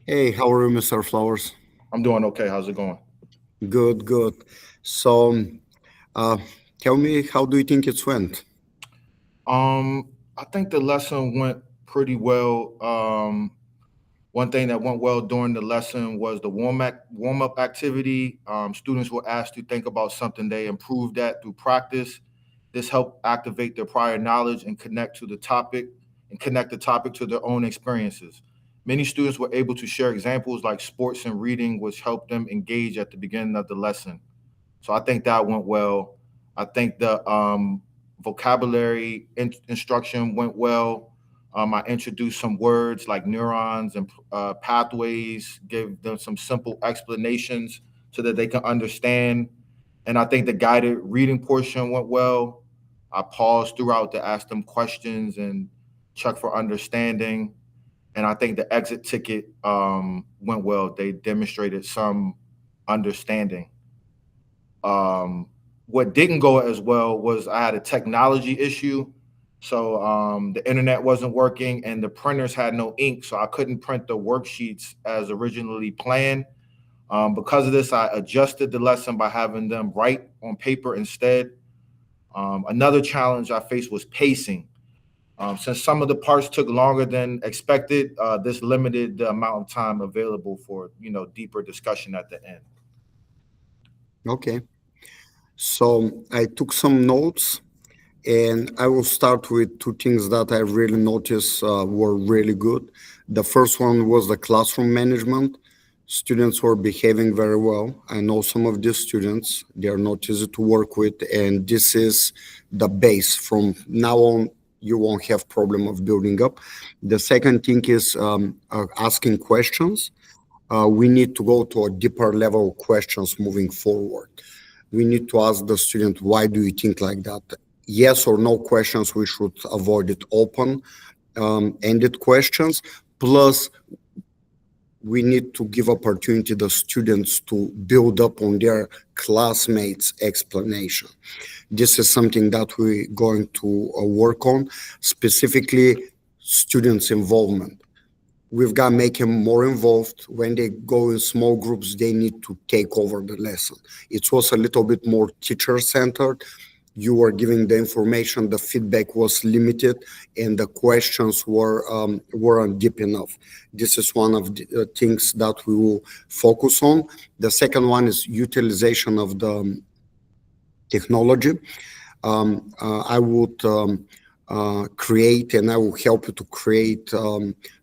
Hey, how are you, Mr. Flowers? I'm doing okay. How's it going? Good, good. So, uh, tell me, how do you think it's went? I think the lesson went pretty well. One thing that went well during the lesson was the warm up activity. Students were asked to think about something they improved at through practice. This helped activate their prior knowledge and connect the topic to their own experiences. Many students were able to share examples like sports and reading, which helped them engage at the beginning of the lesson. So I think that went well. I think the vocabulary instruction went well. I introduced some words like neurons and pathways, gave them some simple explanations so that they can understand. And I think the guided reading portion went well. I paused throughout to ask them questions and check for understanding. And I think the exit ticket went well. They demonstrated some understanding. What didn't go as well was I had a technology issue. So the internet wasn't working and the printers had no ink. So I couldn't print the worksheets as originally planned. Because of this, I adjusted the lesson by having them write on paper instead. Another challenge I faced was pacing. Since some of the parts took longer than expected, this limited the amount of time available for deeper discussion at the end. Okay. So, I took some notes and I will start with two things that I really noticed were really good. The first one was the classroom management. Students were behaving very well. I know some of these students, they are not easy to work with, and this is the base. From now on, you won't have problem of building up. The second thing is asking questions. We need to go to a deeper level of questions moving forward. We need to ask the student, why do you think like that? Yes or no questions, we should avoid it open ended questions. Plus, we need to give opportunity to the students to build up on their classmates' explanation. This is something that we're going to work on, specifically students' involvement. We've got to make them more involved. When they go in small groups, they need to take over the lesson. It was a little bit more teacher-centered. You were giving the information, the feedback was limited, and the questions weren't deep enough. This is one of the things that we will focus on. The second one is utilization of the technology. I would create, and I will help you to create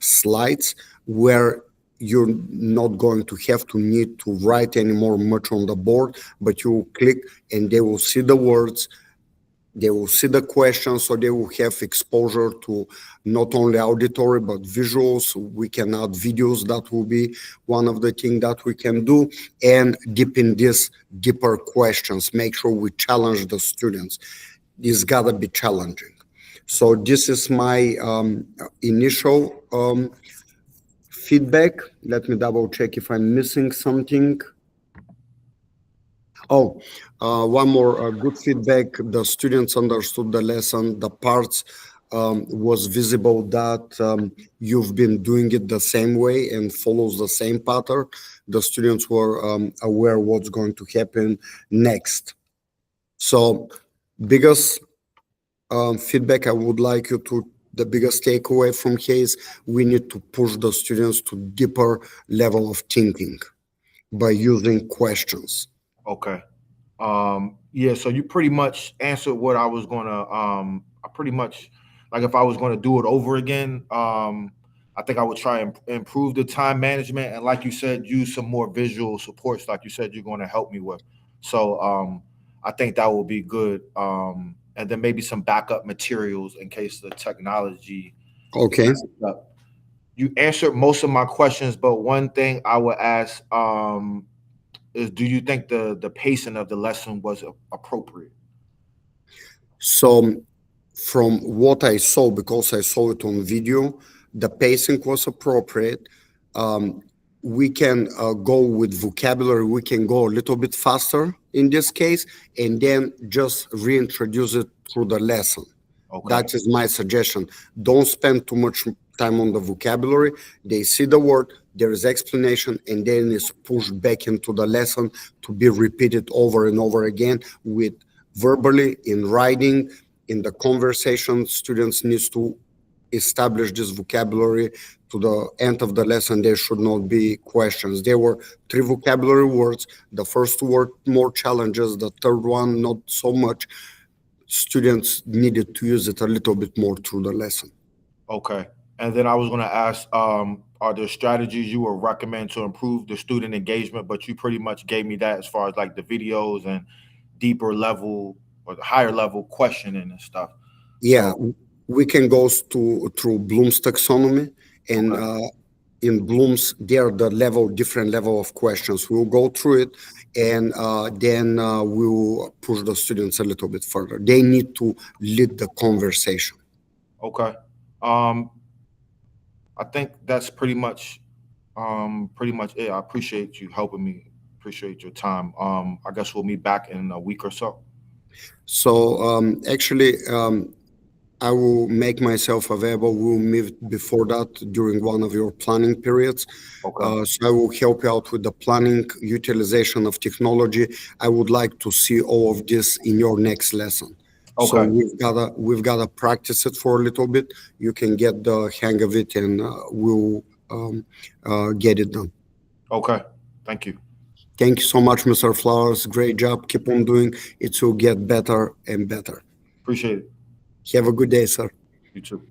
slides where you're not going to have to need to write anymore much on the board, but you will click and they will see the words, they will see the questions, so they will have exposure to not only auditory but visuals. We can add videos. That will be one of the things that we can do. And deep in these deeper questions, make sure we challenge the students. It's gotta be challenging. So this is my initial feedback. Let me double check if I'm missing something. Oh, one more good feedback. The students understood the lesson. The parts was visible that you've been doing it the same way and follows the same pattern. The students were aware what's going to happen next. So, biggest feedback I would like you to, the biggest takeaway from here is we need to push the students to deeper level of thinking by using questions. Okay. Yeah, so you pretty much answered what I was gonna I pretty much like if I was gonna do it over again, I think I would try and improve the time management and like you said, use some more visual supports like you said you're gonna help me with. So I think that will be good. And then maybe some backup materials in case the technology Okay. messes up. You answered most of my questions, but one thing I would ask is do you think the pacing of the lesson was appropriate? So, from what I saw, because I saw it on video, the pacing was appropriate. Um, we can go with vocabulary, we can go a little bit faster in this case, and then just reintroduce it through the lesson. Okay. That is my suggestion. Don't spend too much time on the vocabulary. They see the word, there is explanation, and then it's pushed back into the lesson to be repeated over and over again with verbally, in writing, in the conversation. Students need to establish this vocabulary to the end of the lesson. There should not be questions. There were 3 vocabulary words. The first 2 were more challenges, the third one not so much. Students needed to use it a little bit more through the lesson. Okay. And then I was going to ask, are there strategies you would recommend to improve the student engagement? But you pretty much gave me that as far as like the videos and deeper level or the higher level questioning and stuff. Yeah, So, we can go through Bloom's taxonomy, and okay. in Bloom's there are the different level of questions. We'll go through it, and then we'll push the students a little bit further. They need to lead the conversation. Okay. Um, I think that's pretty much it. I appreciate you helping me. Appreciate your time. I guess we'll meet back in a week or so. So actually, I will make myself available. We'll meet before that during one of your planning periods. Okay. So I will help you out with the planning, utilization of technology. I would like to see all of this in your next lesson. So Okay. we've gotta practice it for a little bit. You can get the hang of it, and we'll get it done. Okay. Thank you. Thank you so much, Mr. Flowers. Great job. Keep on doing it. Will get better and better. Appreciate it. Have a good day, sir. You too.